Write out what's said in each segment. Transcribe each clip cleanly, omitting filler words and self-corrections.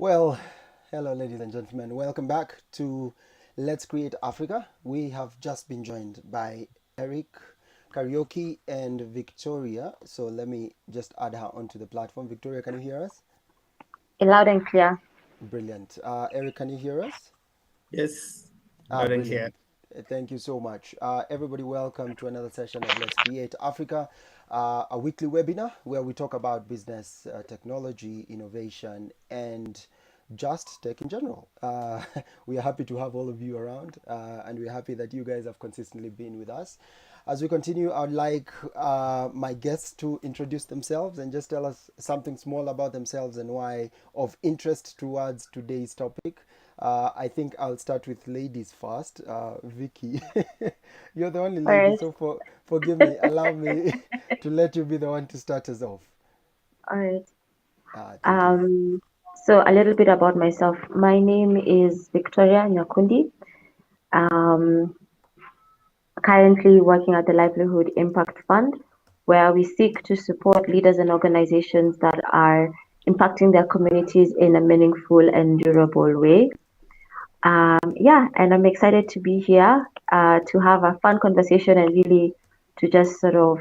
Well, hello, ladies and gentlemen. Welcome back to Let's Create Africa. We have just been joined by Eric, Kariuki, and Victoria. So let me just add her onto the platform. Victoria, can you hear us? Loud and clear. Brilliant. Eric, can you hear us? Yes, Ah, loud and clear. brilliant. Thank you so much. Everybody, welcome to another session of Let's Create Africa, a weekly webinar where we talk about business, technology, innovation, and just tech in general. We are happy to have all of you around, and we're happy that you guys have consistently been with us. As we continue, I'd like my guests to introduce themselves and just tell us something small about themselves and why of interest towards today's topic. I think I'll start with ladies first. Vicky, you're the only All lady, right. so forgive me. Allow me to let you be the one to start us off. All right. Thank you. Um, so a little bit about myself. My name is Victoria Nyakundi. Um, Currently working at the Livelihood Impact Fund, where we seek to support leaders and organizations that are impacting their communities in a meaningful and durable way. Yeah, and I'm excited to be here to have a fun conversation and really to just sort of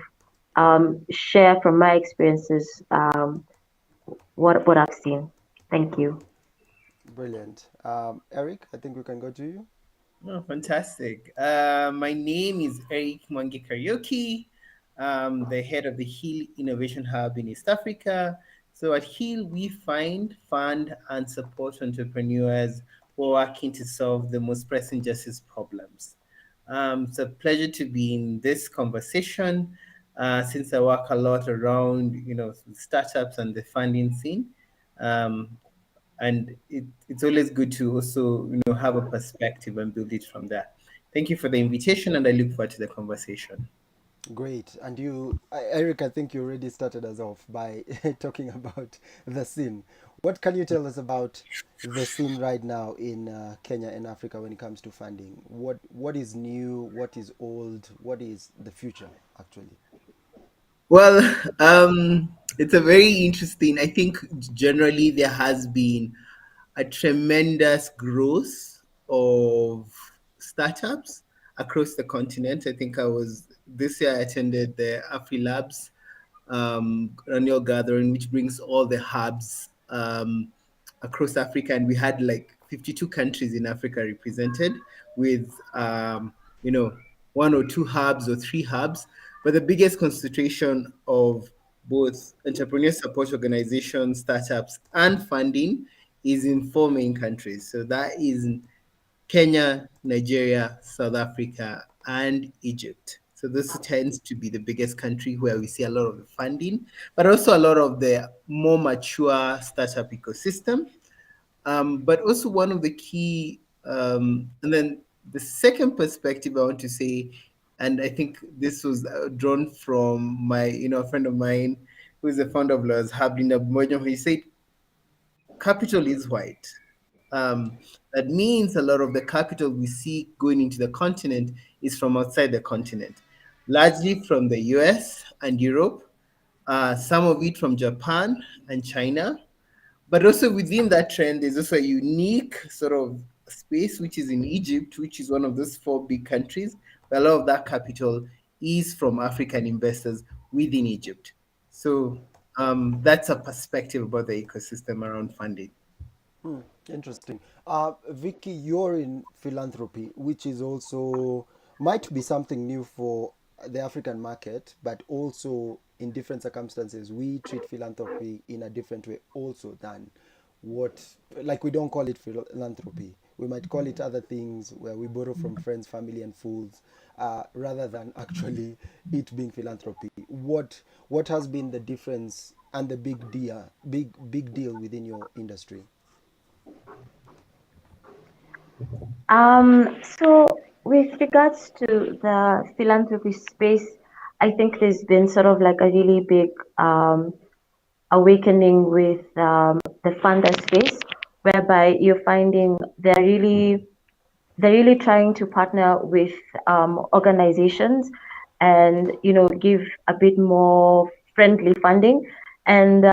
share from my experiences what I've seen. Thank you. Brilliant. Eric, I think we can go to you. Oh, fantastic. My name is Eric Mwangi Kariuki. The head of the HiiL Innovation Hub in East Africa. So at HiiL, we find, fund, and support entrepreneurs who are working to solve the most pressing justice problems. It's a pleasure to be in this conversation since I work a lot around, startups and the funding scene. Um, and it's always good to also have a perspective and build it from there. Thank you for the invitation, and I look forward to the conversation. Great. And you, Eric, I think you already started us off by talking about the scene. What can you tell us about the scene right now in Kenya and Africa when it comes to funding? What is new? What is old? What is the future, actually? Well, it's a very interesting. I think generally there has been a tremendous growth of startups across the continent. I think I was this year I attended the AfriLabs annual gathering, which brings all the hubs across Africa, and we had like 52 countries in Africa represented with you know one or two hubs or three hubs, but the biggest concentration of both entrepreneur support organizations, startups, and funding is in four main countries. So that is Kenya, Nigeria, South Africa, and Egypt. So this tends to be the biggest country where we see a lot of the funding, but also a lot of the more mature startup ecosystem. But also one of the key, and then the second perspective I want to say, and I think this was drawn from my, a friend of mine who is the founder of Laws Hablina Mojo. He said capital is white. Um, that means a lot of the capital we see going into the continent is from outside the continent, largely from the US and Europe, some of it from Japan and China. But also within that trend, there's also a unique sort of space, which is in Egypt, which is one of those four big countries. Where a lot of that capital is from African investors within Egypt. So that's a perspective about the ecosystem around funding. Hmm, interesting. Vicky, you're in philanthropy, which is also might be something new for the African market, but also in different circumstances, we treat philanthropy in a different way also than what, like we don't call it philanthropy. We might call it other things where we borrow from friends, family, and fools, rather than actually it being philanthropy. What has been the difference and the big deal within your industry? So with regards to the philanthropy space, I think there's been sort of like a really big awakening with the funder space, whereby you're finding they're really trying to partner with organizations and give a bit more friendly funding. And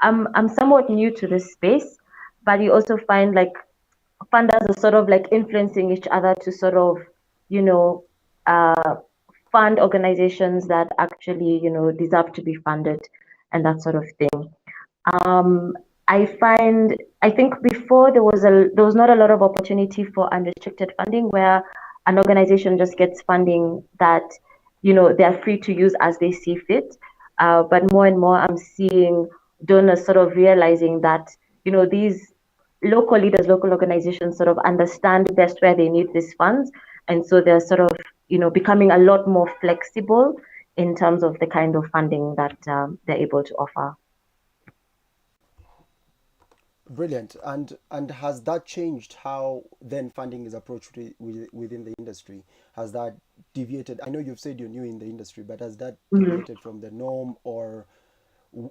I'm somewhat new to this space, but you also find like funders are sort of like influencing each other to sort of, you know, uh, fund organizations that actually, deserve to be funded and that sort of thing. Um, I think before there was not a lot of opportunity for unrestricted funding where an organization just gets funding that, they're free to use as they see fit. But more and more, I'm seeing donors sort of realizing that, these local leaders, local organizations sort of understand best where they need these funds. And so they're sort of, becoming a lot more flexible in terms of the kind of funding that they're able to offer. Brilliant. And has that changed how then funding is approached within the industry? Has that deviated? I know you've said you're new in the industry, but has that Mhm. deviated from the norm, or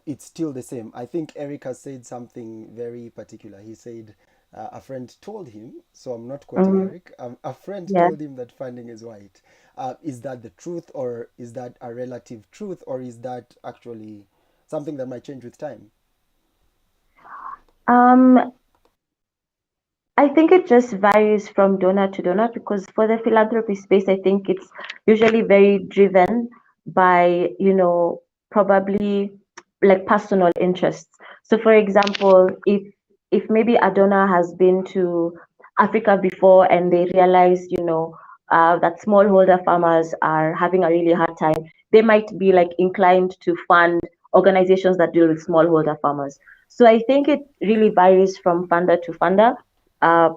it's still the same? I think Eric has said something very particular. He said a friend told him, so I'm not quoting Mhm. Eric, a friend Yeah. told him that funding is white. Is that the truth, or is that a relative truth, or is that actually something that might change with time? Um, I think it just varies from donor to donor because for the philanthropy space, I think it's usually very driven by, probably like personal interests. So for example, if maybe a donor has been to Africa before and they realize, that smallholder farmers are having a really hard time, they might be like inclined to fund organizations that deal with smallholder farmers. So I think it really varies from funder to funder. Uh,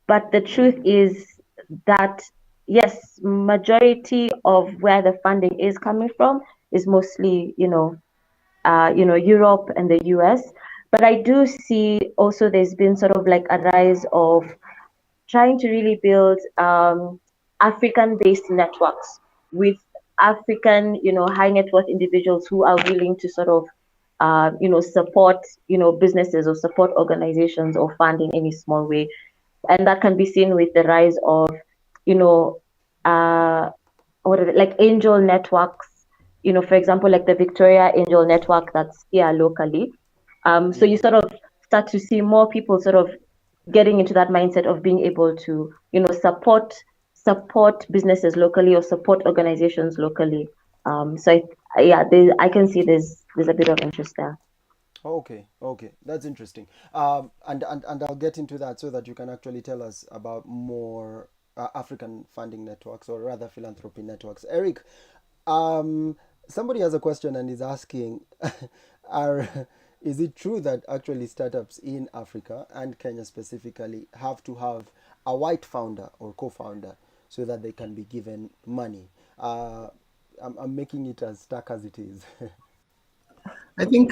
but the truth is that yes, majority of where the funding is coming from is mostly, Europe and the US. But I do see also there's been sort of like a rise of trying to really build African-based networks with African, high net worth individuals who are willing to sort of, support, businesses or support organizations or fund in any small way. And that can be seen with the rise of, you know, uh, like angel networks. For example, like the Victoria Angel Network that's here locally. So you Mm. sort of start to see more people sort of getting into that mindset of being able to, support businesses locally or support organizations locally. Yeah, I can see there's a bit of interest there. Okay, okay, that's interesting. And I'll get into that so that you can actually tell us about more African funding networks, or rather philanthropy networks. Eric, um, somebody has a question and is asking, are is it true that actually startups in Africa and Kenya specifically have to have a white founder or co-founder so that they can be given money? I'm making it as stark as it is. I think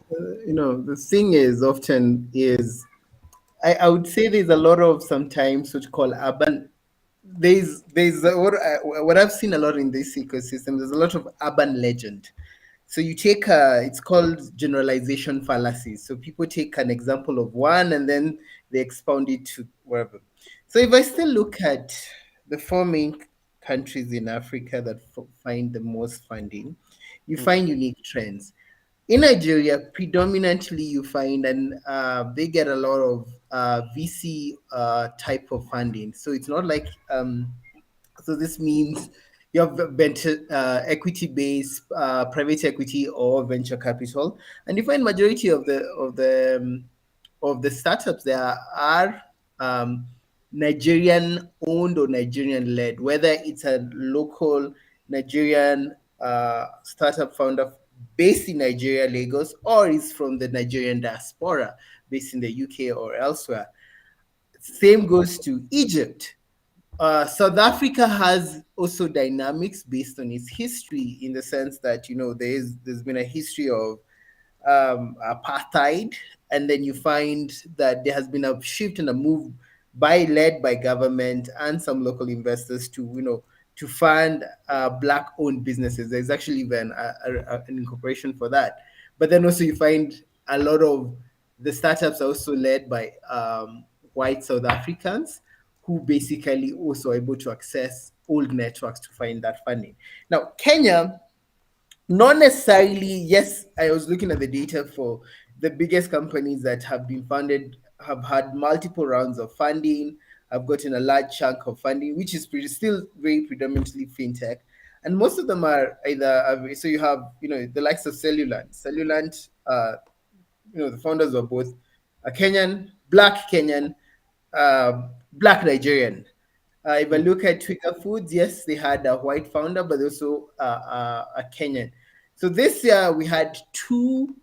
the thing is often is I would say there's a lot of sometimes what you call urban. What I've seen a lot in this ecosystem. There's a lot of urban legend. So you take it's called generalization fallacy. So people take an example of one and then they expound it to wherever. So if I still look at the four main countries in Africa that find the most funding, you Mm, find unique trends. In Nigeria, predominantly you find, and they get a lot of VC type of funding. So it's not like so this means you have venture equity based private equity or venture capital, and you find majority of the startups there are um, Nigerian owned or Nigerian led, whether it's a local Nigerian startup founder based in Nigeria, Lagos, or is from the Nigerian diaspora based in the UK or elsewhere. Same goes to Egypt. South Africa has also dynamics based on its history, in the sense that there's been a history of apartheid, and then you find that there has been a shift and a move led by government and some local investors to to fund black owned businesses. There's actually even an incorporation for that. But then also you find a lot of the startups are also led by white South Africans, who basically also are able to access old networks to find that funding. Now, Kenya, not necessarily. Yes, I was looking at the data for the biggest companies that have been funded have had multiple rounds of funding, have gotten a large chunk of funding, which is still very predominantly fintech. And most of them are either, so you have, the likes of Cellulant. Cellulant, the founders were both a Kenyan, black Kenyan, black Nigerian. If I Mm. look at Twiga Foods, yes, they had a white founder, but also a Kenyan. So this year we had two.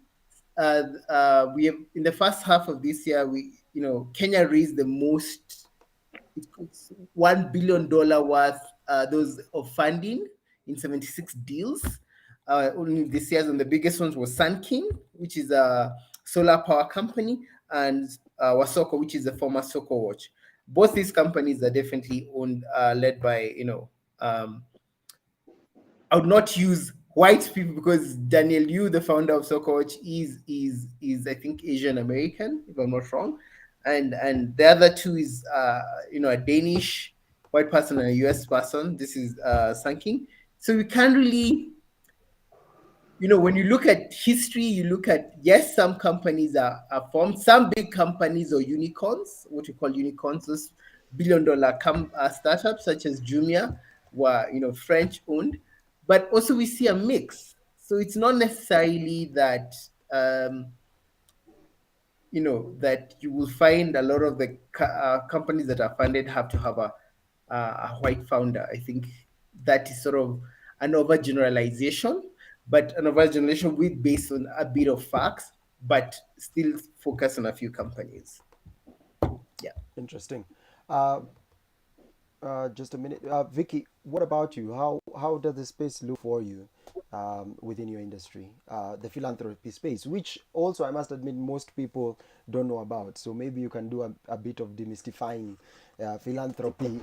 We have, in the first half of this year, Kenya raised the most. It's $1 billion worth those of funding in 76 deals. Only this year, and the biggest ones was Sun King, which is a solar power company, and Wasoko, which is a former Soko Watch. Both these companies are definitely owned, led by, I would not use white people because Daniel Yu, the founder of Soccer Watch, is I think Asian American, if I'm not wrong, and the other two is a Danish white person and a US person. This is Sanking. So we can't really, when you look at history, you look at, yes, some companies are formed, some big companies or unicorns, what you call unicorns, those billion-dollar startups such as Jumia were, French owned, but also we see a mix. So it's not necessarily that, that you will find a lot of the companies that are funded have to have a white founder. I think that is sort of an overgeneralization, but an overgeneralization with based on a bit of facts, but still focus on a few companies. Yeah. Interesting. Uh, just a minute, Vicky. What about you? How does the space look for you within your industry? The philanthropy space, which also I must admit most people don't know about. So maybe you can do a bit of demystifying philanthropy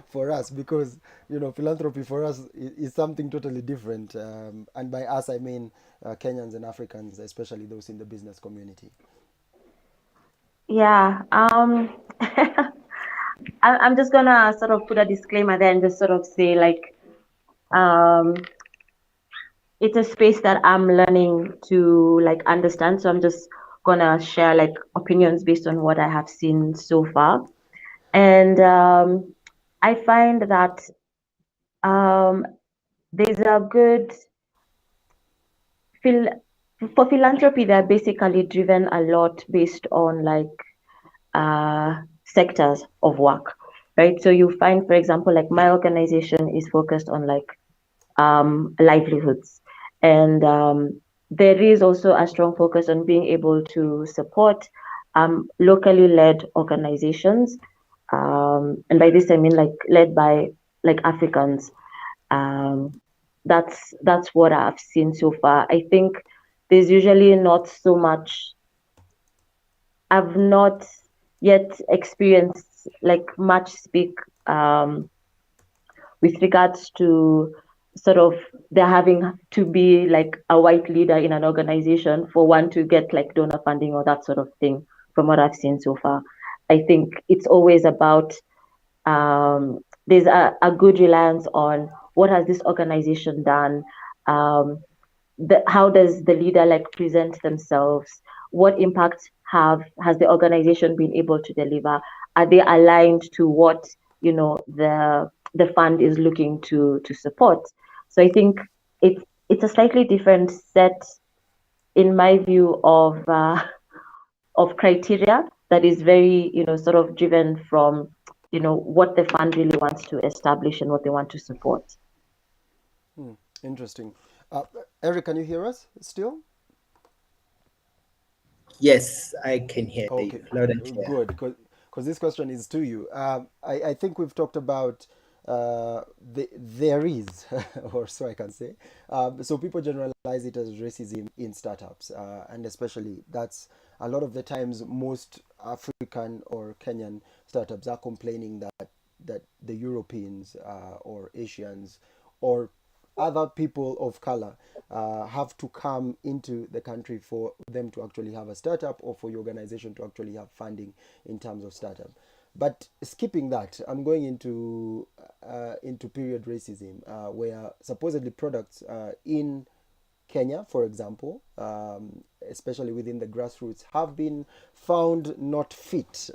for us, because philanthropy for us is something totally different. And by us I mean Kenyans and Africans, especially those in the business community. Yeah. I'm just gonna sort of put a disclaimer there and just sort of say like um it's a space that I'm learning to like understand. So I'm just gonna share like opinions based on what I have seen so far. And I find that um there's a good phil for philanthropy, they're basically driven a lot based on like sectors of work, right? So you find, for example, like my organization is focused on like livelihoods. And there is also a strong focus on being able to support locally led organizations. And by this, I mean like led by like Africans. Um, that's what I've seen so far. I think there's usually not so much. I've not yet experienced like much speak with regards to sort of there having to be like a white leader in an organization for one to get like donor funding or that sort of thing from what I've seen so far. I think it's always about there's a good reliance on what has this organization done, how does the leader like present themselves, what impact have has the organization been able to deliver, are they aligned to what the fund is looking to support. So I think it's a slightly different set in my view of criteria that is very sort of driven from what the fund really wants to establish and what they want to support. Hmm, interesting. uh, Eric, can you hear us still? Yes, I can hear Okay, you loud and clear. good. Because this question is to you. I think we've talked about there is, or so I can say. So people generalize it as racism in startups, and especially that's a lot of the times most African or Kenyan startups are complaining that the Europeans or Asians or other people of color have to come into the country for them to actually have a startup, or for your organization to actually have funding in terms of startup. But skipping that, I'm going into period racism, where supposedly products in Kenya, for example, especially within the grassroots, have been found not fit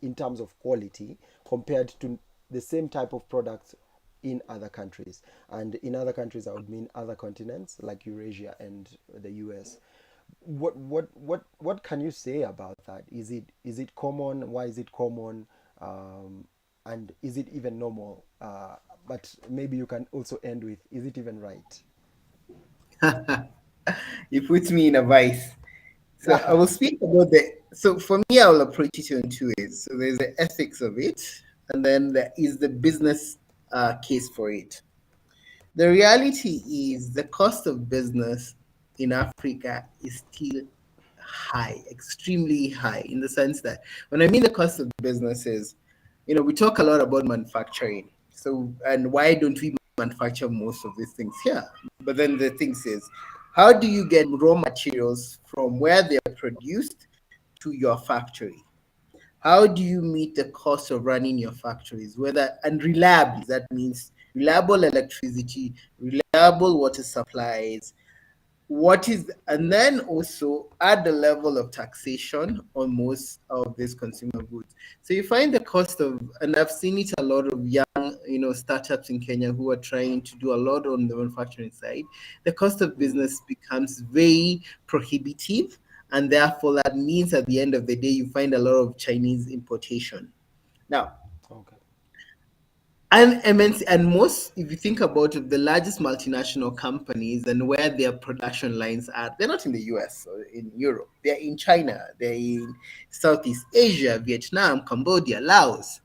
in terms of quality compared to the same type of products in other countries. And in other countries, I would mean other continents like Eurasia and the US. What can you say about that? Is it common? Why is it common? And is it even normal? But maybe you can also end with, is it even right? You put me in a vice. So I will speak about the. So for me, I will approach it in two ways. So there's the ethics of it, and then there is the business case for it. The reality is the cost of business in Africa is still high, extremely high, in the sense that when I mean the cost of business is, we talk a lot about manufacturing. So, and why don't we manufacture most of these things here? But then the thing is, how do you get raw materials from where they are produced to your factory? How do you meet the cost of running your factories? Whether and reliably, that means reliable electricity, reliable water supplies, what is and then also add the level of taxation on most of these consumer goods. So you find the cost of, and I've seen it a lot of young startups in Kenya who are trying to do a lot on the manufacturing side. The cost of business becomes very prohibitive, and therefore that means at the end of the day you find a lot of Chinese importation. Now, Okay. and MNC, and most, if you think about it, the largest multinational companies and where their production lines are, they're not in the US or in Europe. They're in China, they're in Southeast Asia, Vietnam, Cambodia, Laos.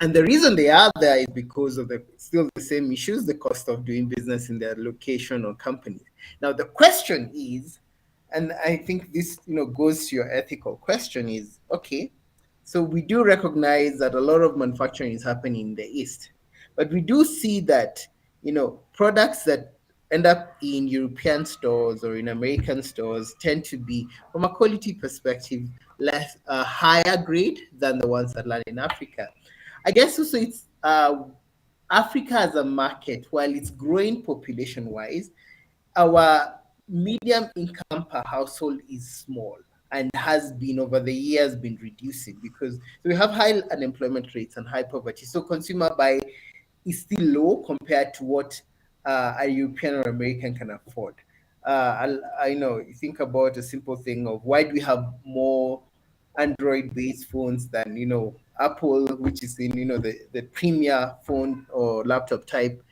And the reason they are there is because of the still the same issues, the cost of doing business in their location or company. Now the question is, and I think this goes to your ethical question is, okay, so we do recognize that a lot of manufacturing is happening in the East, but we do see that products that end up in European stores or in American stores tend to be, from a quality perspective, less higher grade than the ones that land in Africa. I guess also it's Africa as a market, while it's growing population wise, our medium income per household is small and has been over the years been reducing because we have high unemployment rates and high poverty. So consumer buy is still low compared to what a European or American can afford. I know you think about a simple thing of why do we have more Android-based phones than Apple, which is in the premier phone or laptop type.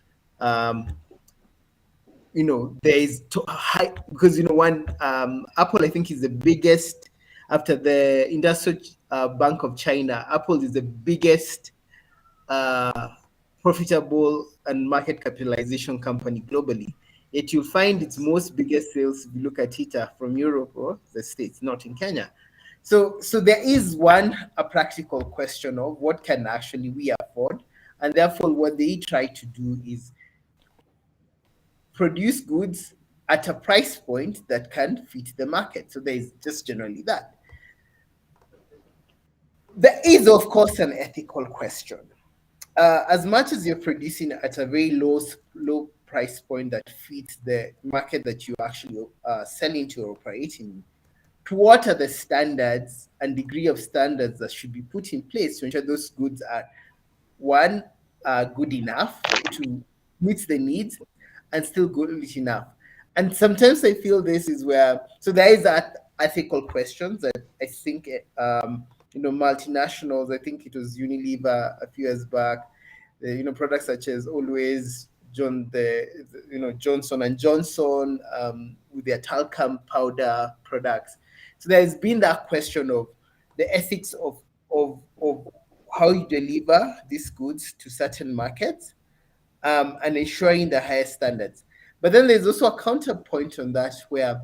Um, there is high because one Apple I think is the biggest after the Industrial Bank of China. Apple is the biggest uh, profitable and market capitalization company globally. Yet you'll find its Yes. most biggest sales, if you look at it, are from Europe or the States, not in Kenya. So there is a practical question of what can actually we afford, and therefore what they try to do is produce goods at a price point that can fit the market. So there is just generally that. There is, of course, an ethical question. As much as you're producing at a very low price point that fits the market that you actually selling to or operating, to what are the standards and degree of standards that should be put in place to ensure those goods are one good enough to meet the needs and still good enough. And sometimes I feel this is where so there is that ethical questions that I think multinationals. I think it was Unilever a few years back. Products such as Always, Johnson and Johnson with their talcum powder products. So there's been that question of the ethics of how you deliver these goods to certain markets and ensuring the highest standards. But then there's also a counterpoint on that where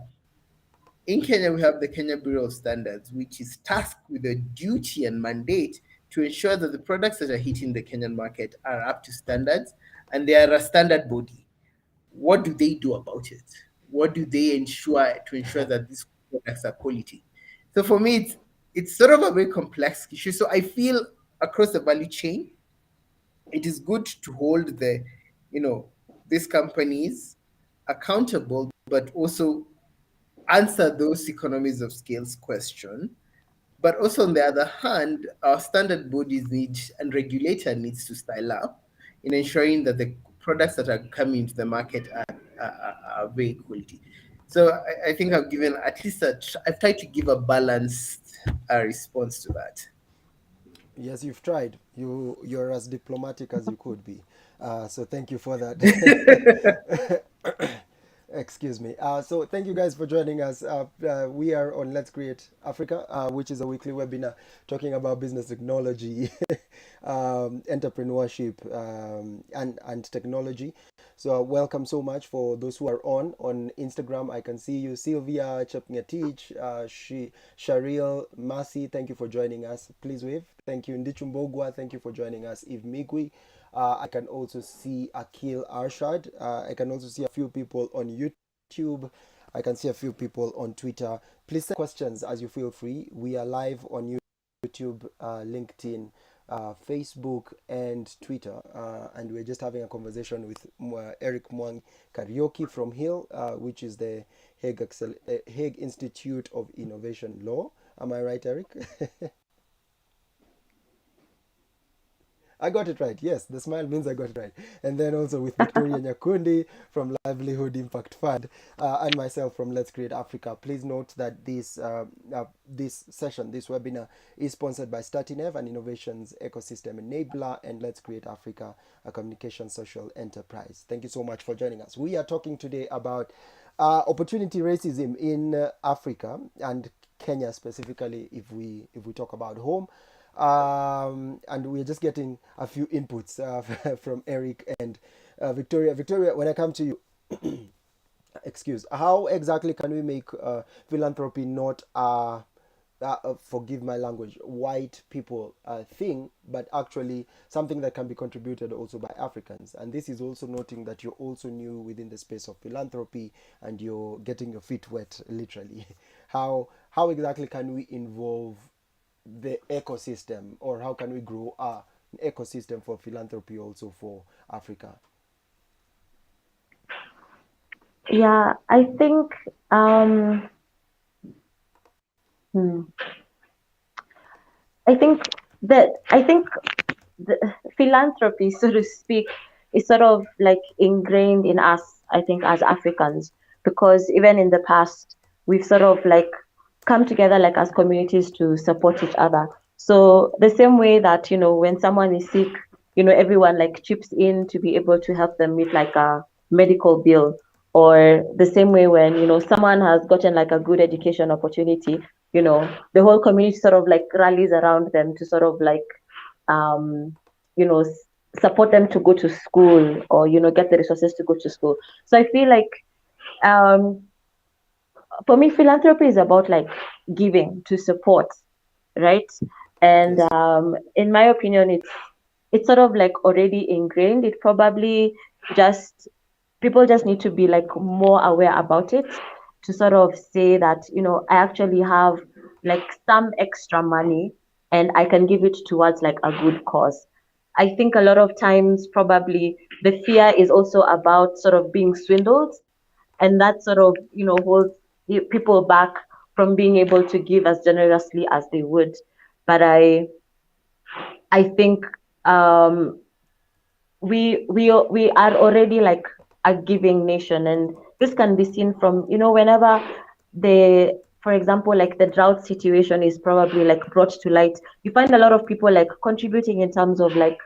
in Kenya we have the Kenya Bureau of Standards, which is tasked with a duty and mandate to ensure that the products that are hitting the Kenyan market are up to standards and they are a standard body. What do they do about it? What do they ensure to ensure that these products are quality? So for me, it's sort of a very complex issue. So I feel across the value chain, it is good to hold the, these companies accountable but also answer those economies of scales question. But also, on the other hand, our standard bodies need and regulator needs to style up in ensuring that the products that are coming into the market are very quality. So I think I've given at least I've tried to give a balanced response to that. Yes, you've tried. You're as diplomatic as you could be. So thank you for that. Excuse me. So thank you guys for joining us. We are on Let's Create Africa, which is a weekly webinar talking about business technology, entrepreneurship, and technology. So welcome so much for those who are on Instagram. I can see you, Sylvia Chapngetich, Sharil, Masi. Thank you for joining us. Please wave. Thank you, Ndichumbogwa. Thank you for joining us, Eve Migwi. I can also see Akil Arshad. I can also see a few people on YouTube. I can see a few people on Twitter. Please send questions as you feel free. We are live on YouTube, LinkedIn, Facebook, and Twitter. And we're just having a conversation with Eric Mwang Kariuki from HiiL, which is the Hague Institute of Innovation Law. Am I right, Eric? I got it right. Yes, the smile means I got it right. And then also with Victoria Nyakundi from Livelihood Impact Fund, and myself from Let's Create Africa. Please note that this session, this webinar, is sponsored by Startinev, an innovations ecosystem enabler, and Let's Create Africa, a communication social enterprise. Thank you so much for joining us. We are talking today about opportunity racism in Africa and Kenya specifically. If we talk about home. And we're just getting a few inputs from Eric and Victoria. Victoria, when I come to you, how exactly can we make philanthropy not forgive my language, white people thing, but actually something that can be contributed also by Africans? And this is also noting that you're also new within the space of philanthropy and you're getting your feet wet, literally. How exactly can we involve the ecosystem, or how can we grow an ecosystem for philanthropy also for Africa? Yeah, I think I think the philanthropy, so to speak, is sort of like ingrained in us, I think, as Africans, because even in the past, we've sort of like come together like as communities to support each other. So the same way that, when someone is sick, everyone like chips in to be able to help them with like a medical bill, or the same way when, someone has gotten like a good education opportunity, the whole community sort of like rallies around them to sort of like um, support them to go to school, or get the resources to go to school. So I feel like um, for me, philanthropy is about like giving to support, right? And Yes. in my opinion, it's sort of like already ingrained. It probably just people just need to be like more aware about it, to sort of say that, I actually have like some extra money and I can give it towards like a good cause. I think a lot of times probably the fear is also about sort of being swindled, and that sort of holds people back from being able to give as generously as they would. But I think um we are already like a giving nation, and this can be seen from whenever for example, like the drought situation is probably like brought to light, you find a lot of people like contributing in terms of like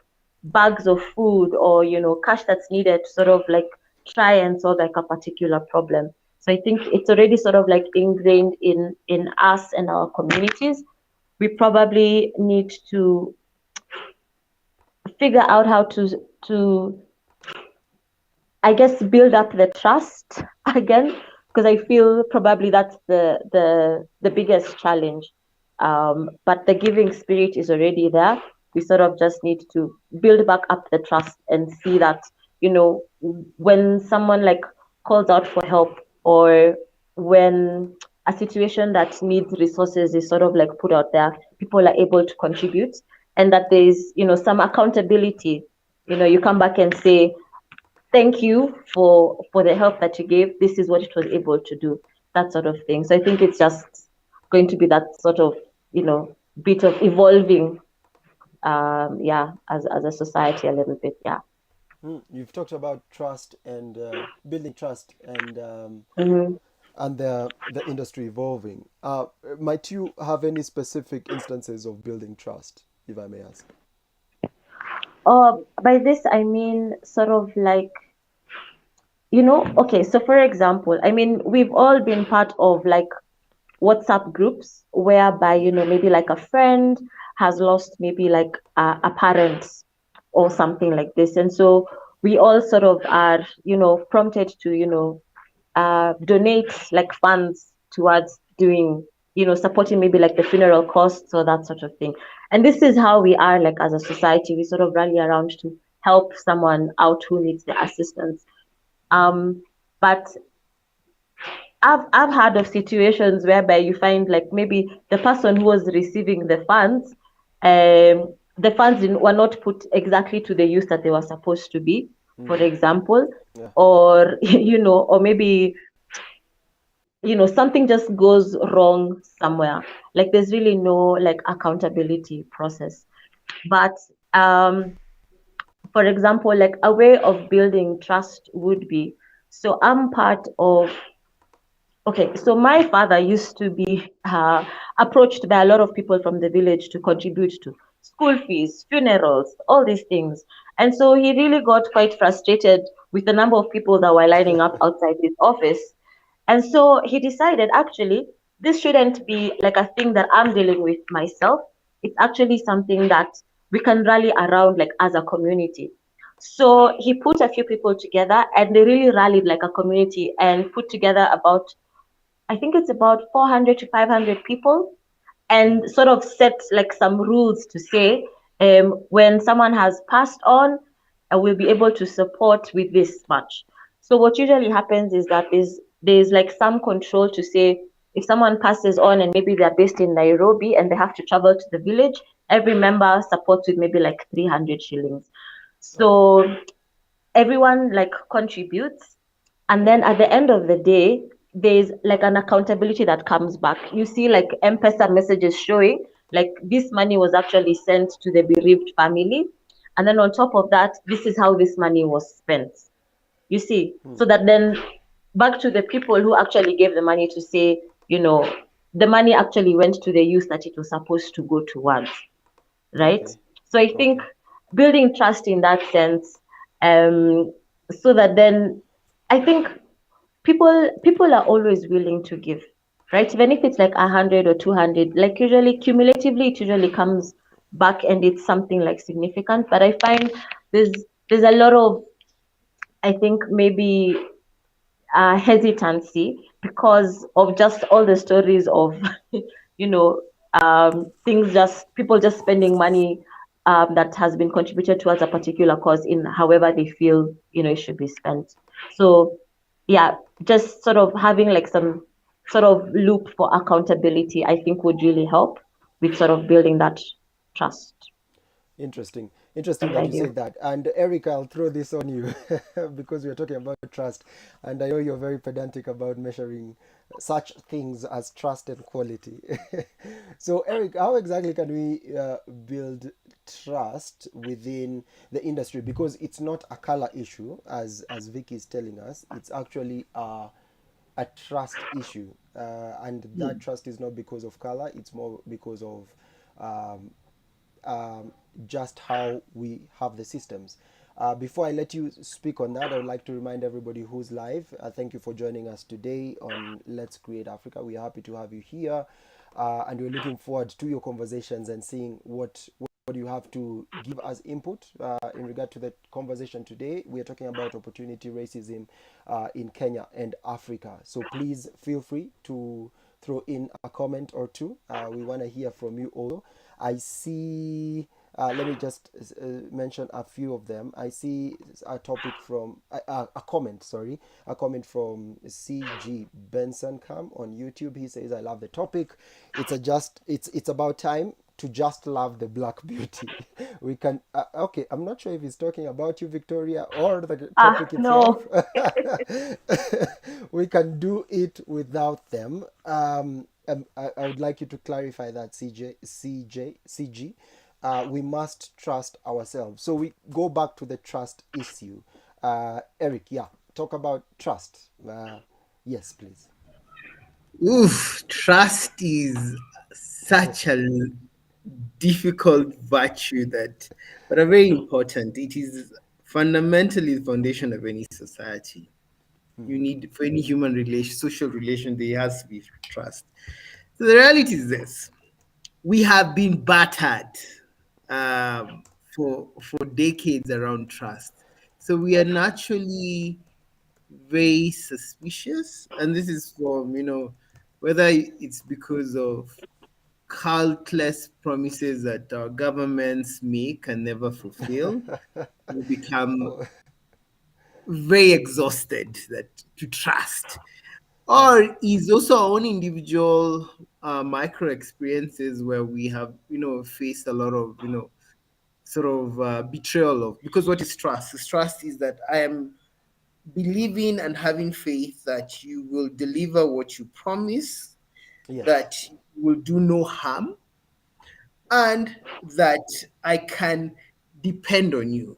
bags of food, or cash that's needed to sort of like try and solve like a particular problem. So I think it's already sort of like ingrained in us and our communities. We probably need to figure out how to I guess build up the trust again, because I feel probably that's the biggest challenge. But the giving spirit is already there. We sort of just need to build back up the trust and see that, when someone like calls out for help, or when a situation that needs resources is sort of like put out there, people are able to contribute, and that there's some accountability. You come back and say, thank you for the help that you gave. This is what it was able to do, that sort of thing. So I think it's just going to be that sort of, bit of evolving, as a society a little bit, yeah. You've talked about trust and building trust Hmm. and the industry evolving. Might you have any specific instances of building trust, if I may ask? By this I mean sort of like, okay, so for example, I mean, we've all been part of like WhatsApp groups whereby, maybe like a friend has lost maybe like a parent or something like this. And so we all sort of are, prompted to, donate like funds towards doing, supporting maybe like the funeral costs or that sort of thing. And this is how we are like as a society. We sort of rally around to help someone out who needs the assistance. But I've heard of situations whereby you find like maybe the person who was receiving the funds were not put exactly to the use that they were supposed to be, for example, Yeah. or or maybe something just goes wrong somewhere. Like there's really no like accountability process. But for example, like a way of building trust would be, so I'm part of. Okay, so my father used to be approached by a lot of people from the village to contribute to school fees, funerals, all these things. And so he really got quite frustrated with the number of people that were lining up outside his office. And so he decided, actually, this shouldn't be like a thing that I'm dealing with myself. It's actually something that we can rally around like as a community. So he put a few people together and they really rallied like a community and put together about, I think it's about 400 to 500 people, and sort of set like some rules to say, when someone has passed on, we'll be able to support with this much. So what usually happens is that there's like some control to say, if someone passes on and maybe they're based in Nairobi and they have to travel to the village, every member supports with maybe like 300 shillings. Okay. So everyone like contributes, and then at the end of the day there's like an accountability that comes back. You see like M-Pesa messages showing like this money was actually sent to the bereaved family, and then on top of that, this is how this money was spent, you see, so that then back to the people who actually gave the money to say, the money actually went to the use that it was supposed to go towards, right? Okay. So I think Okay. building trust in that sense, um, so that then I think people are always willing to give, right? Even if it's like 100 or 200, like usually cumulatively, it usually comes back and it's something like significant. But I find there's there's a lot of, I think maybe hesitancy because of just all the stories of you know things, just people just spending money that has been contributed towards a particular cause in however they feel it should be spent. So yeah, just sort of having like some sort of loop for accountability, I think would really help with sort of building that trust. Interesting. Yes, Interesting I that you do. said that. And Eric, I'll throw this on you because we are talking about trust. And I know you're very pedantic about measuring such things as trust and quality. So, Eric, how exactly can we build trust within the industry? Because it's not a color issue, as Vicky is telling us. It's actually a trust issue. And that trust is not because of color, it's more because of um, just how we have the systems. Before I let you speak on that, I would like to remind everybody who's live. Thank you for joining us today on Let's Create Africa. We are happy to have you here, and we're looking forward to your conversations and seeing what you have to give us input in regard to the conversation today. We are talking about opportunity racism in Kenya and Africa. So please feel free to throw in a comment or two. We want to hear from you all. I see. Let me just mention a few of them. I see a topic from a comment. Sorry, a comment from CG Benson Cam on YouTube. He says, "I love the topic. It's about time to just love the black beauty. We can, okay, I'm not sure if he's talking about you, Victoria, or the topic itself. No. We can do it without them. I would like you to clarify that, CG. We must trust ourselves. So we go back to the trust issue. Eric, yeah, talk about trust. Yes, please. Oof, trust is such a difficult virtue but a very important. It is fundamentally the foundation of any society. You need for any human relation, social relation, there has to be trust. So the reality is this: we have been battered for decades around trust. So we are naturally very suspicious, and this is from whether it's because of countless promises that our governments make and never fulfill. We become Oh, very exhausted that to trust, mm, or is also our own individual micro experiences where we have faced a lot of sort of betrayal of, because what is trust? Trust is that I am believing and having faith that you will deliver what you promise, yes. that you will do no harm, and that I can depend on you.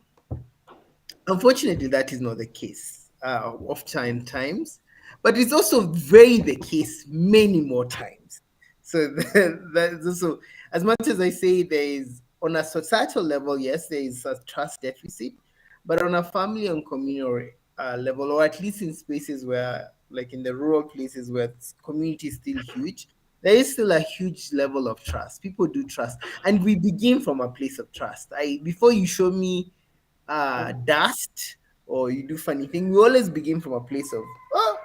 Unfortunately, that is not the case oftentimes, but it's also very the case many more times. So that's also, as much as I say there is, on a societal level, yes, there is a trust deficit, but on a family and communal level, or at least in spaces where, like in the rural places where community is still huge, there is still a huge level of trust. People do trust, and we begin from a place of trust. I Before you show me dust or you do funny thing, we always begin from a place of, oh,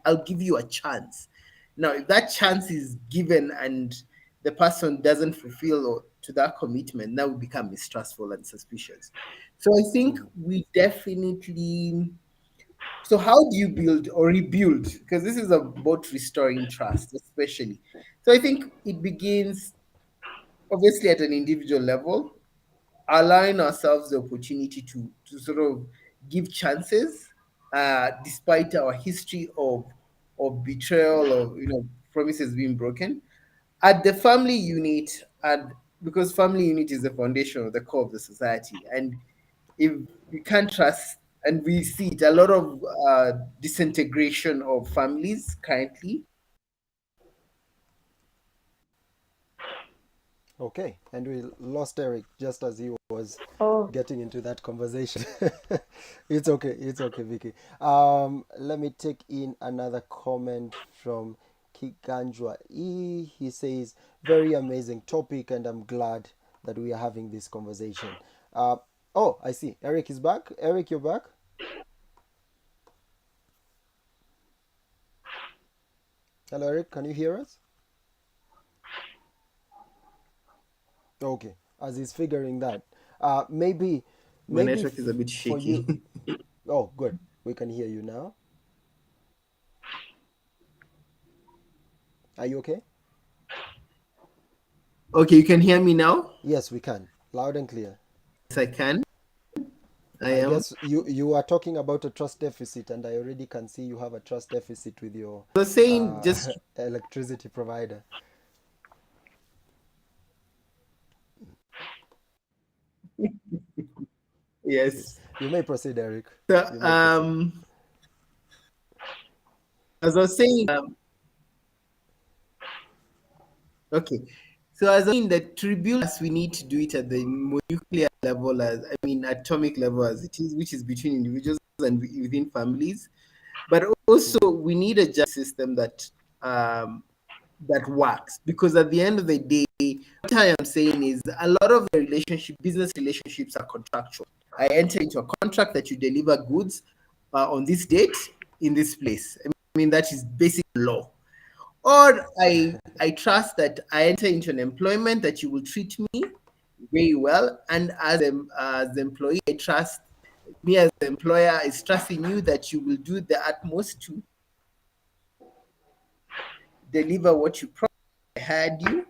I'll give you a chance. Now, if that chance is given and the person doesn't fulfill or to that commitment, now we become mistrustful and suspicious. So I think we definitely. So how do you build or rebuild? Because this is about restoring trust, especially. So I think it begins obviously at an individual level, allowing ourselves the opportunity to sort of give chances, despite our history of betrayal, of promises being broken. At the family unit, and because family unit is the foundation of the core of the society, and if we can't trust, and we see it, a lot of disintegration of families currently. Okay, and we lost Eric just as he was Oh, getting into that conversation. It's okay, Vicky. Let me take in another comment from Kiganjwa E. He says, very amazing topic, and I'm glad that we are having this conversation. Uh, oh, I see. Eric is back. Eric, you're back. Hello, Eric. Can you hear us? Okay, as he's figuring that, maybe, My maybe network is a bit for you. shaky. Oh, good. We can hear you now. Are you okay? Okay, you can hear me now? Yes, we can. Loud and clear. Yes, I can. I I am. guess you are talking about a trust deficit, and I already can see you have a trust deficit with your I was saying just electricity provider. Yes. yes. You may proceed, Eric. So, You may proceed. as I was saying, okay. So as I mean that to rebuild us, we need to do it at the nuclear level, as I mean atomic level as it is, which is between individuals and within families. But also we need a justice system um, that works, because at the end of the day, what I am saying is a lot of the business relationships are contractual. I enter into a contract that you deliver goods on this date in this place. I mean that is basic law. Or I trust that I enter into an employment that you will treat me very well, and as the employee, I trust me as the employer is trusting you that you will do the utmost to deliver what you promised. I hired you.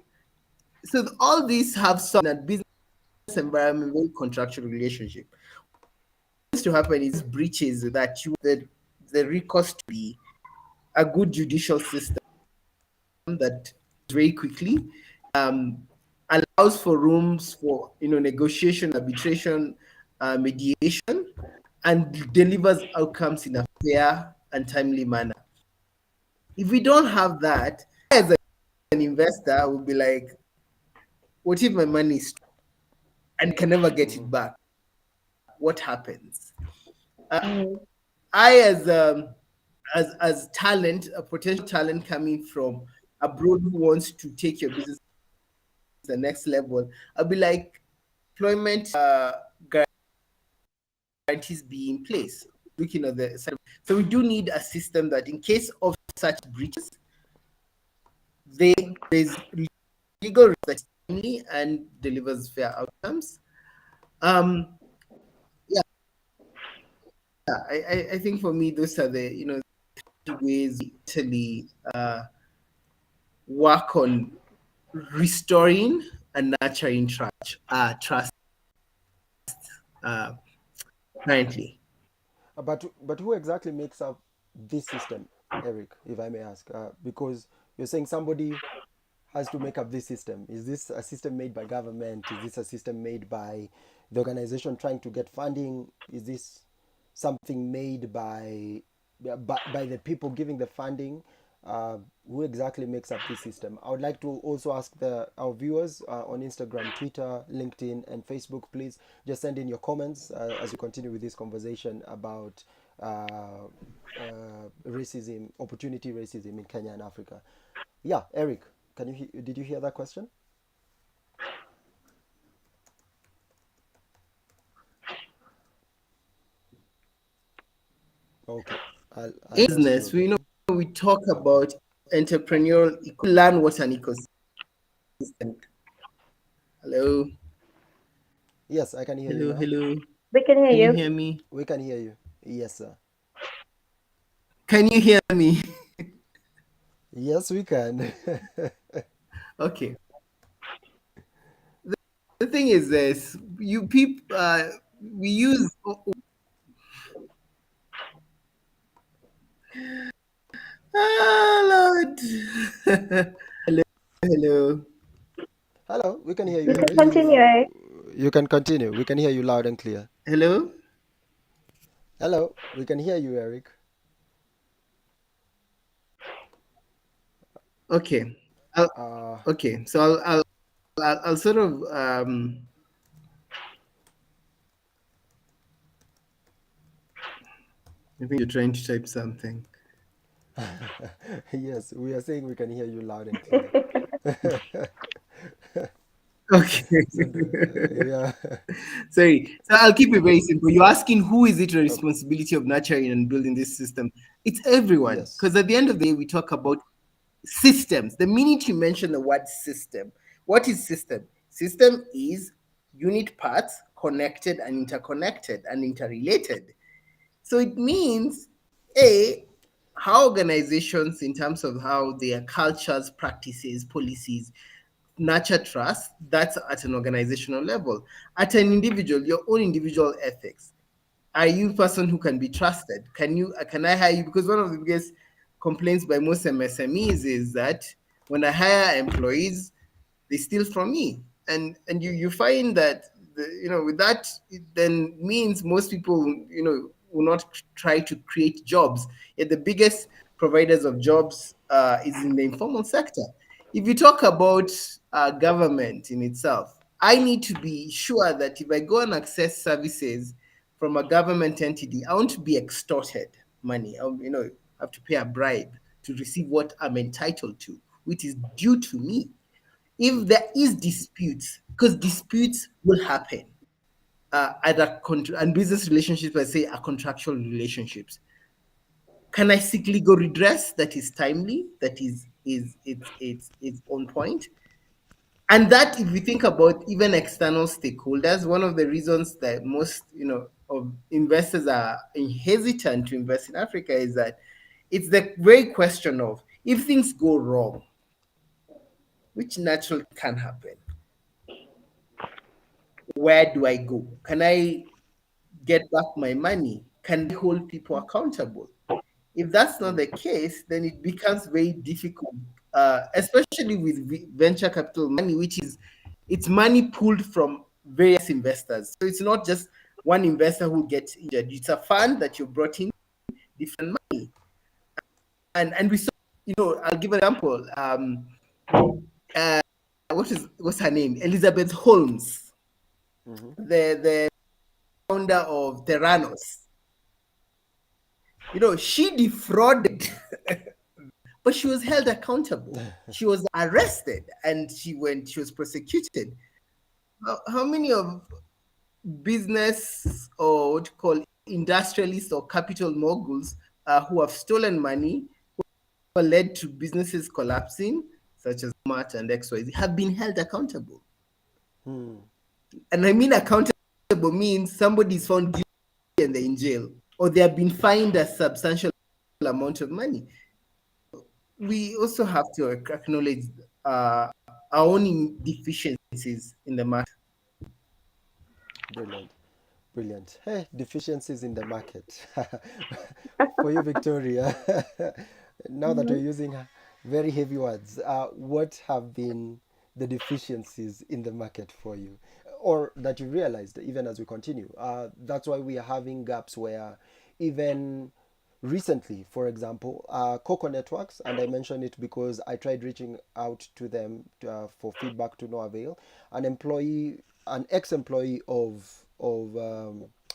So all these have some that business environment, very contractual relationship. What's to happen is breaches that the recourse to be a good judicial system that very quickly um, allows for rooms for negotiation, arbitration, mediation, and delivers outcomes in a fair and timely manner. If we don't have that, as an investor, I would be like, what if my money is and can never get Mm-hmm. it back? What happens? Mm. I as talent, a potential talent coming from abroad who wants to take your business to the next level, I'll be like, employment guarantees be in place. Looking at the so we do need a system that in case of such breaches, there's legal that and delivers fair outcomes. Um, yeah, I think for me those are the ways we actually work on restoring and nurturing trust uh, currently. But who exactly makes up this system, Eric, if I may ask? Because you're saying somebody has to make up this system. Is this a system made by government? Is this a system made by the organization trying to get funding? Is this something made by the people giving the funding? Who exactly makes up this system? I would like to also ask our viewers on Instagram, Twitter, LinkedIn, and Facebook. Please just send in your comments as you continue with this conversation about racism, opportunity racism in Kenya and Africa. Yeah, Eric, did you hear that question? Okay, I'll continue Business, again. we talk about entrepreneurial. You could learn what an ecosystem. Hello, Yes, I can hear you hello, now. hello. We can hear Can you you. hear me? We can hear you. Yes, sir. Can you hear me? Yes, we can. Okay. The thing is this: you people, we use. Lord. Hello, hello, Hello, we can hear You you, can Eric. continue, Eric. You can continue. We can hear you loud and clear. hello. Hello, we can hear you, Eric. Okay. I'll, Uh, okay. So I'll sort of I think you're trying to type something. yes, we are saying we can hear you loud and clear. Okay. So, yeah. Sorry. So I'll keep it very simple. You're asking who is it the Okay. responsibility of nurturing and building this system? It's everyone. Yes. Because at the end of the day, we talk about systems. The minute you mention the word system, what is system? System is unit parts connected and interconnected and interrelated. So it means a how organizations, in terms of how their cultures, practices, policies nurture trust. That's at an organizational level. At an individual, your own individual ethics. Are you a person who can be trusted? Can I hire you? Because one of the biggest complaints by most MSMEs is that when I hire employees, they steal from me, and you find that with that, it then means most people will not try to create jobs. Yet the biggest providers of jobs is in the informal sector. If you talk about government in itself, I need to be sure that if I go and access services from a government entity, I want to be extorted money. Have to pay a bribe to receive what I'm entitled to, which is due to me. If there is disputes, because disputes will happen, and business relationships, I say, are contractual relationships. Can I seek legal redress that is timely, that it's on point? And that, if we think about even external stakeholders, one of the reasons that most of investors are hesitant to invest in Africa is that it's the very question of, if things go wrong, which naturally can happen, where do I go? Can I get back my money? Can I hold people accountable? If that's not the case, then it becomes very difficult, especially with venture capital money, which is it's money pulled from various investors. So it's not just one investor who gets injured. It's a fund that you brought in different money, and we saw. I'll give an example. What's her name? Elizabeth Holmes, the founder of Theranos. She defrauded, but she was held accountable. She was arrested and she was prosecuted. How many of business, or what you call industrialists or capital moguls, who have stolen money, who led to businesses collapsing, such as Walmart and XYZ, have been held accountable? And I mean accountable means somebody is found guilty and they're in jail, or they have been fined a substantial amount of money. We also have to acknowledge our own deficiencies in the market. Brilliant. Hey, deficiencies in the market. For you, Victoria, now that you're using very heavy words, what have been the deficiencies in the market for you? Or that you realized even as we continue? That's why we are having gaps where even recently, for example, Coco Networks, and I mention it because I tried reaching out to them for feedback to no avail. An ex-employee of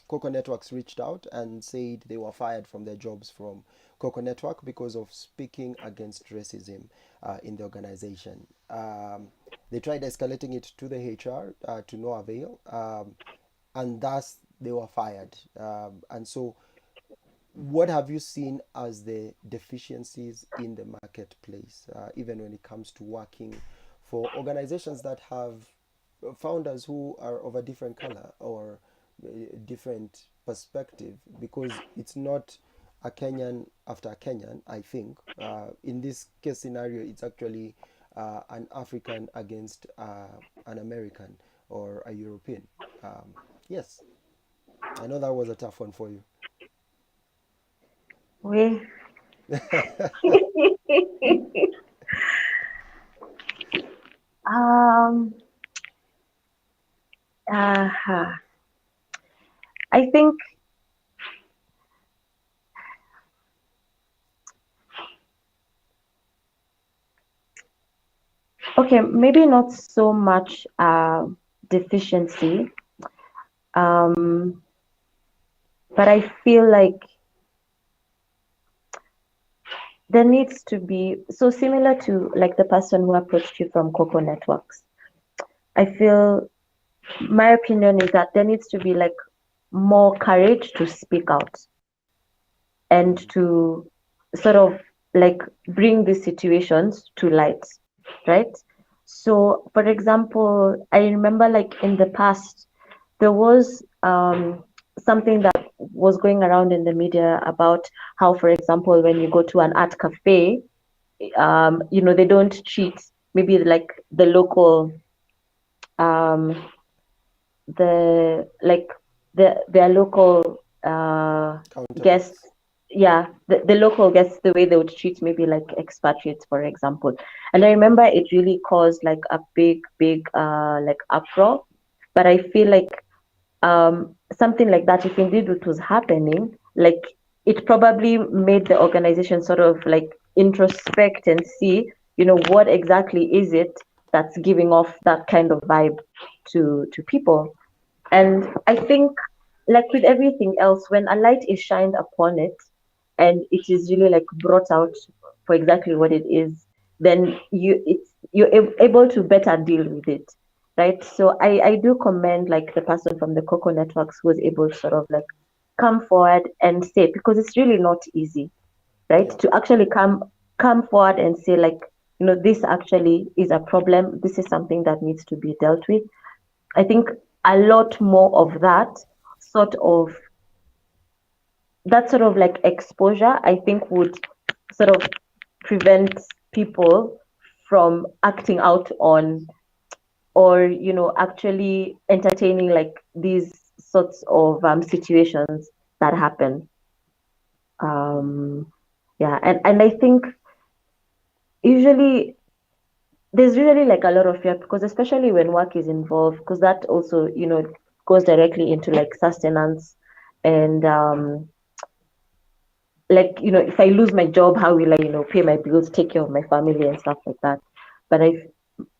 Coco Networks reached out and said they were fired from their jobs from Coco Network because of speaking against racism in the organization. They tried escalating it to the HR to no avail, and thus they were fired. And so, what have you seen as the deficiencies in the marketplace, even when it comes to working for organizations that have founders who are of a different color or different perspective? Because it's not a Kenyan after a Kenyan, I think. In this case scenario, it's actually an African against an American or a European. Yes, I know that was a tough one for you. We um uh, I think okay, maybe not so much deficiency, but I feel like there needs to be, so similar to like the person who approached you from Coco Networks. I feel my opinion is that there needs to be like more courage to speak out and to sort of like bring these situations to light, right? So, for example, I remember like in the past, there was something that was going around in the media about how, for example, when you go to an art cafe, they don't treat maybe like the local, the like their local guests, Counterparts. yeah, the local guests, the way they would treat maybe like expatriates, for example. And I remember it really caused like a big like uproar. But I feel like something like that, if indeed it was happening, like it probably made the organization sort of like introspect and see, what exactly is it that's giving off that kind of vibe to people. And I think, like with everything else, when a light is shined upon it and it is really like brought out for exactly what it is, then you're able to better deal with it, right? So I do commend like the person from the Coco Networks who was able to sort of like come forward and say, because it's really not easy, right? Yeah. To actually come forward and say like, this actually is a problem. This is something that needs to be dealt with. I think a lot more of sort of that sort of like exposure, I think would sort of prevent people from acting out on or actually entertaining like these sorts of situations that happen. um yeah, and I think usually there's usually like a lot of fear, because especially when work is involved, because that also goes directly into like sustenance, and like if I lose my job, how will I pay my bills, take care of my family and stuff like that. But I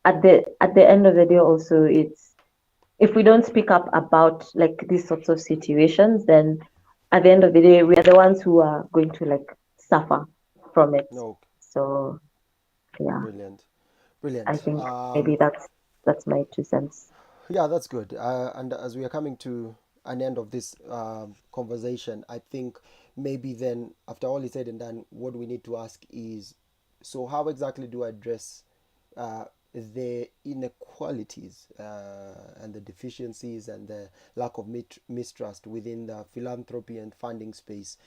at the end of the day also, it's if we don't speak up about like these sorts of situations, then at the end of the day we are the ones who are going to like suffer from it. No, So yeah, brilliant, I brilliant. think maybe that's my 2 cents. Yeah, that's good. And as we are coming to an end of this conversation, I think maybe then, after all is said and done, what we need to ask is, so how exactly do I address the inequalities and the deficiencies and the lack of mistrust within the philanthropy and funding space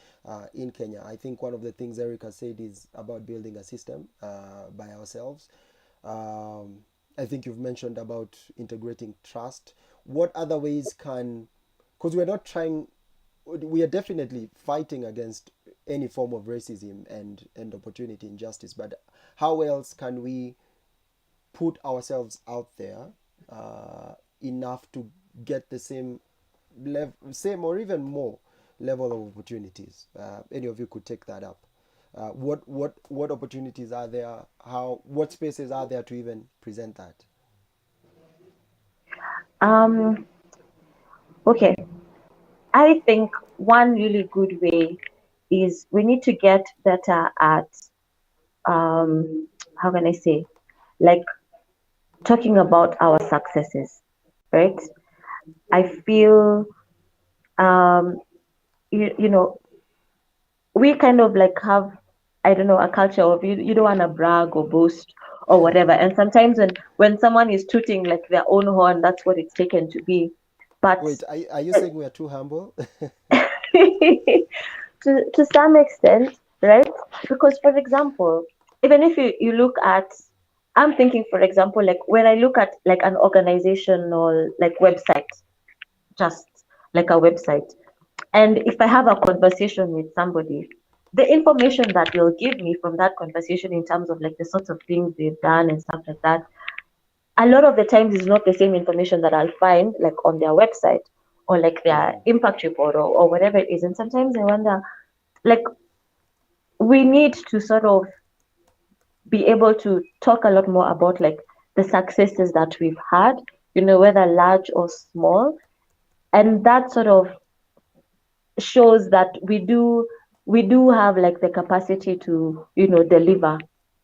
in Kenya? I think one of the things Erica said is about building a system by ourselves. um, I think you've mentioned about integrating trust. What other ways can, because we're not trying, we are definitely fighting against any form of racism and opportunity injustice, but how else can we put ourselves out there enough to get the same same or even more level of opportunities? Any of you could take that up. What opportunities are there? How, what spaces are there to even present that? um okay, I think one really good way is we need to get better at how can I say, like talking about our successes, right? I feel um you know we kind of like have, I don't know, a culture of you don't want to brag or boast or whatever, and sometimes when someone is tooting like their own horn, that's what it's taken to be. But Wait, are you saying we are too humble? to some extent, right? Because for example, even if you look at, I'm thinking for example, like when I look at like an organizational like website, just like a website, and if I have a conversation with somebody, the information that they'll give me from that conversation in terms of like the sorts of things they've done and stuff like that, a lot of the times is not the same information that I'll find like on their website or like their Mm, impact report, or whatever it is. And sometimes I wonder, like, we need to sort of be able to talk a lot more about like the successes that we've had, whether large or small. And that sort of shows that we do have like the capacity to deliver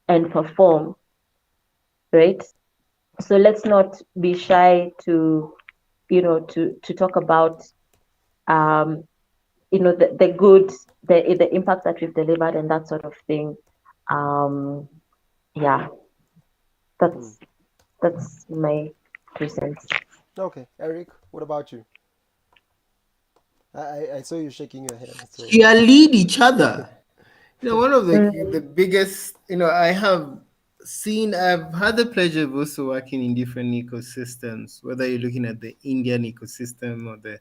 and perform, right? So let's not be shy to to talk about um the good, the impact that we've delivered and that sort of thing. Um yeah, mm. that's my 2 cents. Okay, Eric, what about you? I saw you shaking your head, so. Cheerlead each other. One of the Mm. biggest, I've had the pleasure of also working in different ecosystems, whether you're looking at the Indian ecosystem or the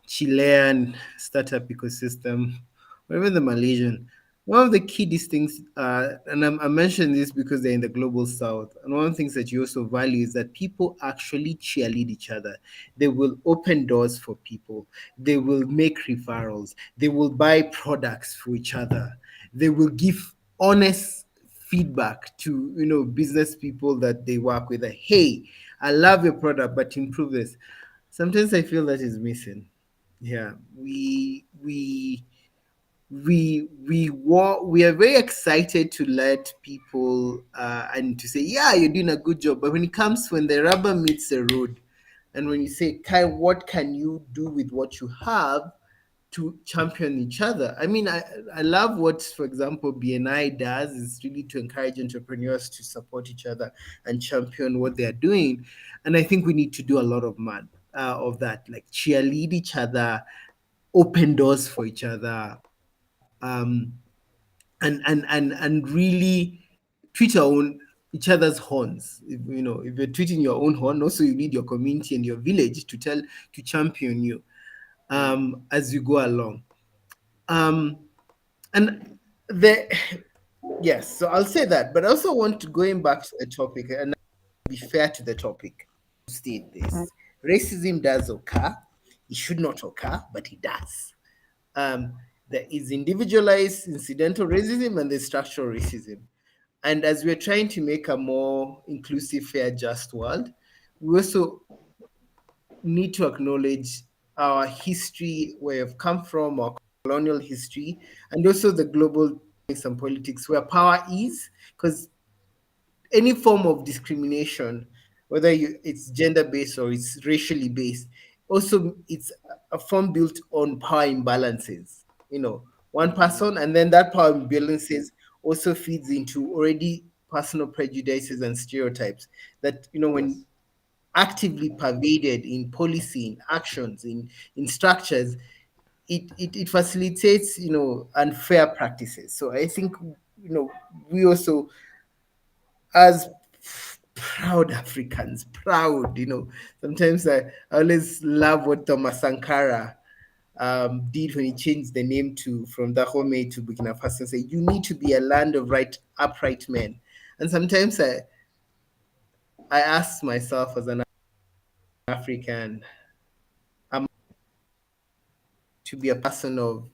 Chilean startup ecosystem, or even the Malaysian. One of the key distincts, and I mention this because they're in the global south, and one of the things that you also value is that people actually cheerlead each other. They will open doors for people, they will make referrals, they will buy products for each other, they will give honest feedback to business people that they work with, that, hey, I love your product, but improve this. Sometimes I feel that is missing. Yeah, we are very excited to let people and to say, yeah, you're doing a good job, but when the rubber meets the road, and when you say, Kai, what can you do with what you have to champion each other? I mean, I love what, for example, BNI does, is really to encourage entrepreneurs to support each other and champion what they are doing. And I think we need to do a lot of that, like cheerlead each other, open doors for each other, um, and really treat our own. each other's horns. If you're tweeting your own horn, also you need your community and your village to champion you as you go along. And the yes, so I'll say that, but I also want to going back to the topic and be fair to the topic. State this: racism does occur. It should not occur, but it does. There is individualized incidental racism and there's structural racism. And as we're trying to make a more inclusive, fair, just world, we also need to acknowledge our history, where we've come from, our colonial history, and also the global dynamics and politics where power is, because any form of discrimination, whether it's gender based or it's racially based, also it's a form built on power imbalances. One person, and then that power imbalances also feeds into already personal prejudices and stereotypes that when Yes. actively pervaded in policy, in actions, in structures, it facilitates unfair practices. So I think we also, as proud Africans, proud, sometimes I always love what Thomas Sankara did when he changed the name from Dahomey to Burkina Faso and say, you need to be a land of upright men. And sometimes I ask myself as an African, am to be a person of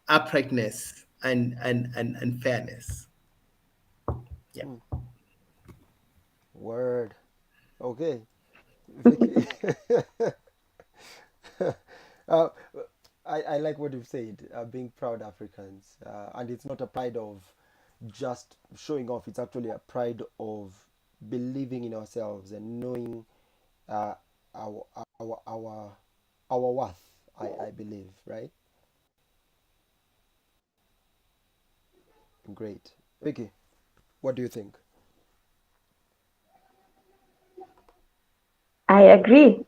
uprightness and fairness. Yeah. Word. Okay. Vicky. uh, I like what you've said, being proud Africans. And it's not a pride of just showing off, it's actually a pride of believing in ourselves and knowing uh, our, our, our, our worth, I believe, right? Great. Vicky, what do you think? I agree.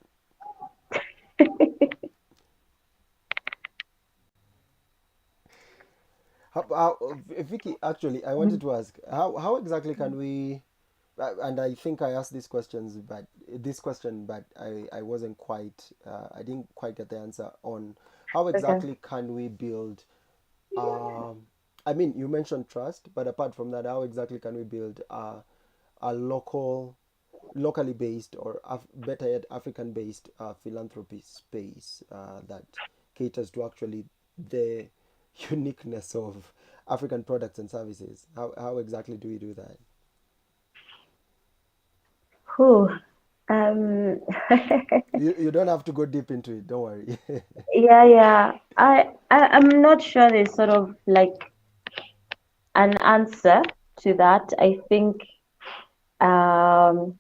Vicky, actually, I wanted to ask, how exactly can we, and I think I asked this question, but I wasn't quite, I didn't quite get the answer on how Okay. exactly can we build, um, I mean, you mentioned trust, but apart from that, how exactly can we build a locally based, or better yet, African based philanthropy space that caters to actually the uniqueness of African products and services? How exactly do we do that? Whew. Um, You don't have to go deep into it. Don't worry. yeah, yeah. I'm not sure there's sort of like an answer to that. Um,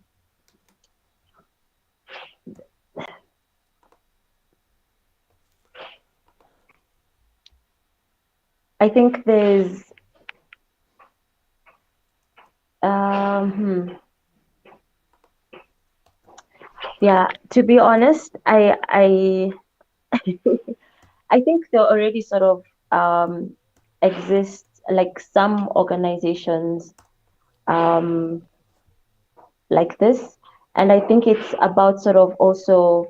I think there's hmm, yeah. To be honest, I think there already sort of exist like some organizations um like this, and I think it's about sort of also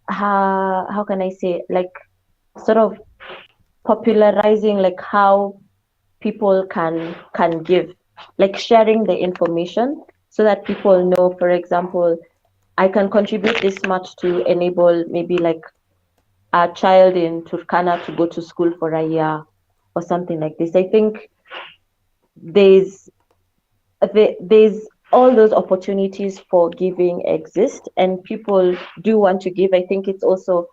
how can I say, like sort of popularizing like how people can give, like sharing the information so that people know, for example, I can contribute this much to enable maybe like a child in Turkana to go to school for a year or something like this. I think there's there's all those opportunities for giving exist and people do want to give. I think it's also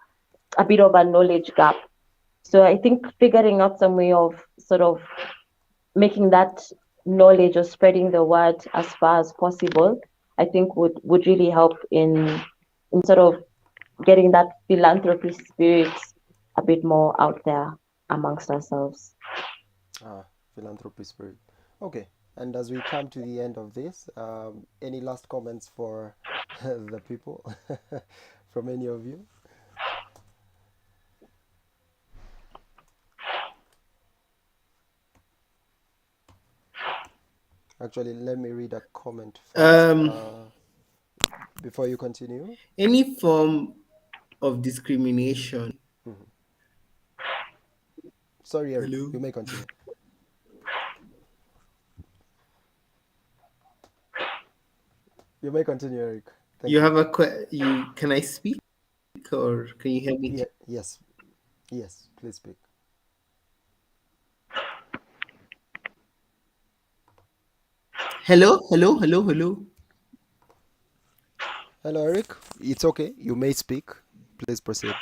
a bit of a knowledge gap. So I think figuring out some way of sort of making that knowledge or spreading the word as far as possible, I think would really help in sort of getting that philanthropy spirit a bit more out there amongst ourselves. Philanthropy spirit. Okay. And as we come to the end of this, any last comments for the people from any of you? Actually, let me read a comment first Um, before you continue. any form of discrimination. Mhm. Sorry, Eric, Hello. you may continue. You may continue, Eric. Thank You you. have a you can I speak or can you hear me? Yeah, yes, yes, please speak. Hello, hello, hello, hello. Hello, Eric. It's okay. You may speak. Please proceed.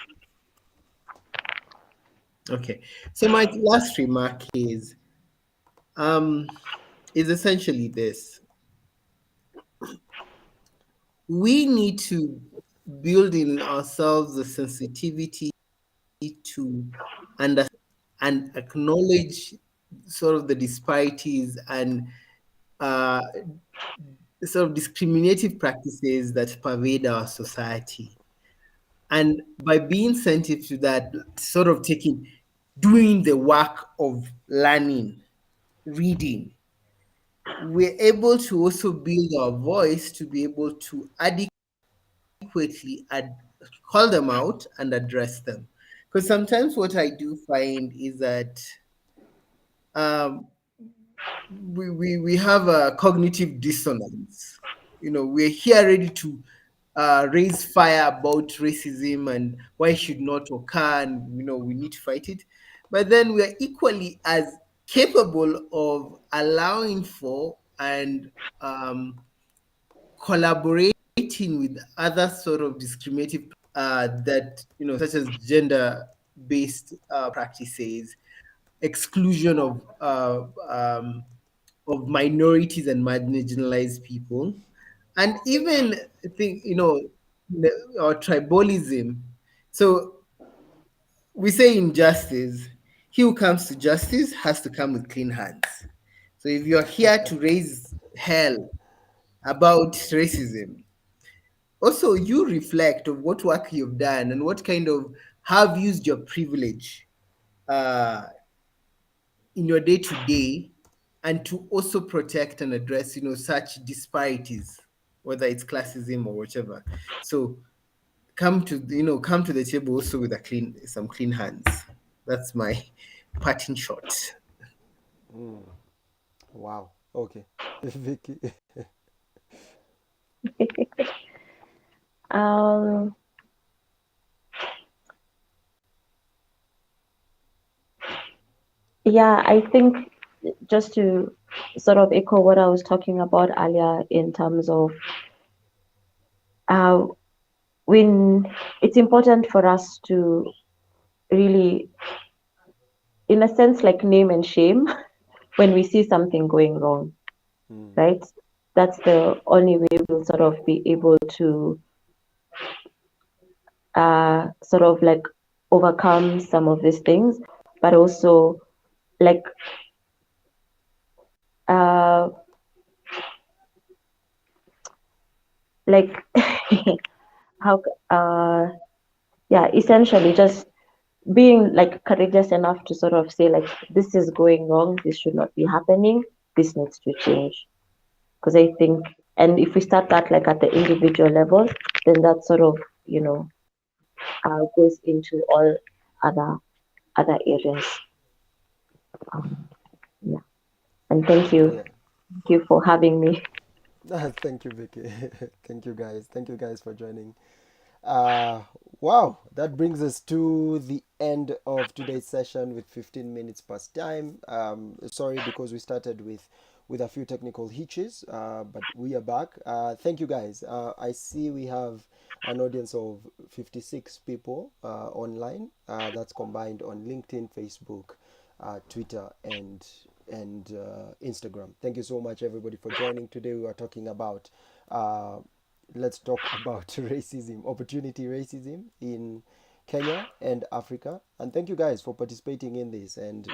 Okay. So my last remark um is essentially this. We need to build in ourselves the sensitivity to understand and acknowledge sort of the disparities and uh, sort of discriminative practices that pervade our society. And by being sensitive to that, sort of doing the work of learning, reading, we're able to also build our voice to be able to adequately call them out and address them. Because sometimes what I do find is that um, we have a cognitive dissonance. We're here ready to raise fire about racism and why it should not occur, and we need to fight it. But then we are equally as capable of allowing for and collaborating with other sort of discriminative that such as gender-based practices, exclusion of minorities and marginalized people, and even think or tribalism. So we say in justice, he who comes to justice has to come with clean hands. So if you're here to raise hell about racism, also you reflect of what work you've done and what kind of have used your privilege uh, in your day to day, and to also protect and address such disparities, whether it's classism or whatever. So come to the table also with some clean hands. That's my parting shot. Wow. Okay. Vicky. Um, yeah, I think just to sort of echo what I was talking about earlier in terms of uh, when it's important for us to really, in a sense, like name and shame when we see something going wrong, Mm, right? That's the only way we'll sort of be able to sort of like overcome some of these things, but also like uh, like how yeah, essentially just being like courageous enough to sort of say like this is going wrong, this should not be happening, this needs to change. Because I think, and if we start that like at the individual level, then that sort of goes into all other areas. Yeah, and yeah. thank you for having me. Thank you, Vicky. Thank you, guys. Thank you, guys, for joining. Uh, wow, that brings us to the end of today's session with 15 minutes past time. Sorry because we started with a few technical hitches, but we are back. Thank you, guys. I see we have an audience of 56 people online. That's combined on LinkedIn, Facebook, Twitter, and Instagram. Thank you so much, everybody, for joining. Today we are talking about uh, let's talk about racism, opportunity racism in Kenya and Africa. And thank you guys for participating in this and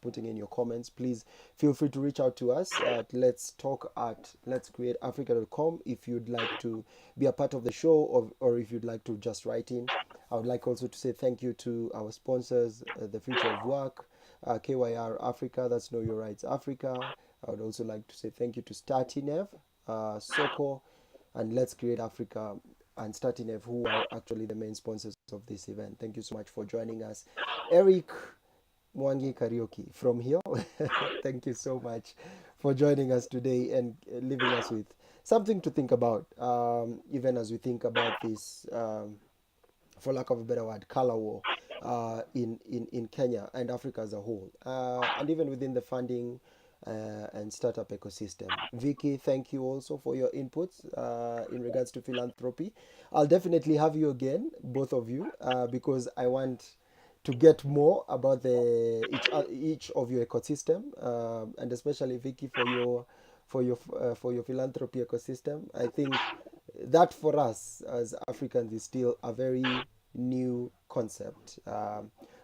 putting in your comments. Please feel free to reach out to us at let's talk at letscreateafrica.com if you'd like to be a part of the show, or if you'd like to just write in. I would like also to say thank you to our sponsors, The Future of Work, KYR Africa, that's Know Your Rights Africa, I would also like to say thank you to Startinev, Soko, and Let's Create Africa, and Startinev, who are actually the main sponsors of this event. Thank you so much for joining us. Eric Mwangi Kariuki from HiiL, thank you so much for joining us today and leaving us with something to think about, even as we think about this, for lack of a better word, color war in Kenya and Africa as a whole, and even within the funding and startup ecosystem. Vicky, thank you also for your inputs in regards to philanthropy. I'll definitely have you again, both of you, because I want to get more about the each of your ecosystem, and especially Vicky for your philanthropy ecosystem. I think that for us as Africans is still a very new concept.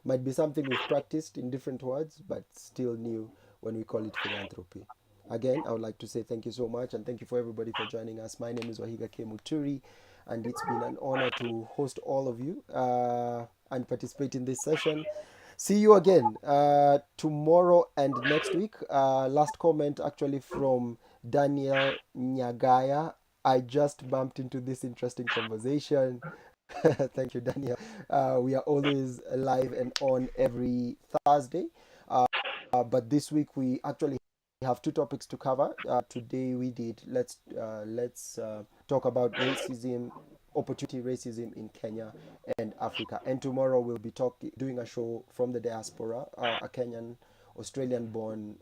Might be something we've practiced in different words, but still new when we call it philanthropy. Again, I would like to say thank you so much, and thank you for everybody for joining us. My name is Wahiga K. Muturi, and it's been an honor to host all of you and participate in this session. See you again tomorrow and next week. Last comment actually from Daniel Nyagaya. I just bumped into this interesting conversation. Thank you, Daniel. We are always live and on every Thursday. But this week we actually have two topics to cover. Today we did let's talk about racism, opportunity racism in Kenya and Africa. And tomorrow we'll be doing a show from the diaspora, a Kenyan, Australian-born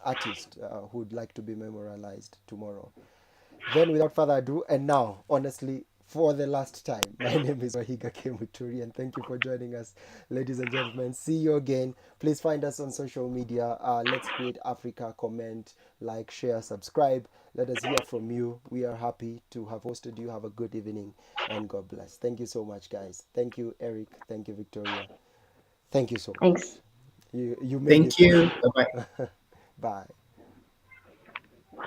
artist who'd like to be memorialized tomorrow. Then, without further ado, and now, honestly, for the last time, my name is Wahiga Kemuturi, and thank you for joining us, ladies and gentlemen. See you again. Please find us on social media. Let's Create Africa. Comment, like, share, subscribe. Let us hear from you. We are happy to have hosted you. Have a good evening, and God bless. Thank you so much, guys. Thank you, Eric. Thank you, Victoria. Thank you so much. Thanks. You made Thank it you. possible. Bye bye. Bye.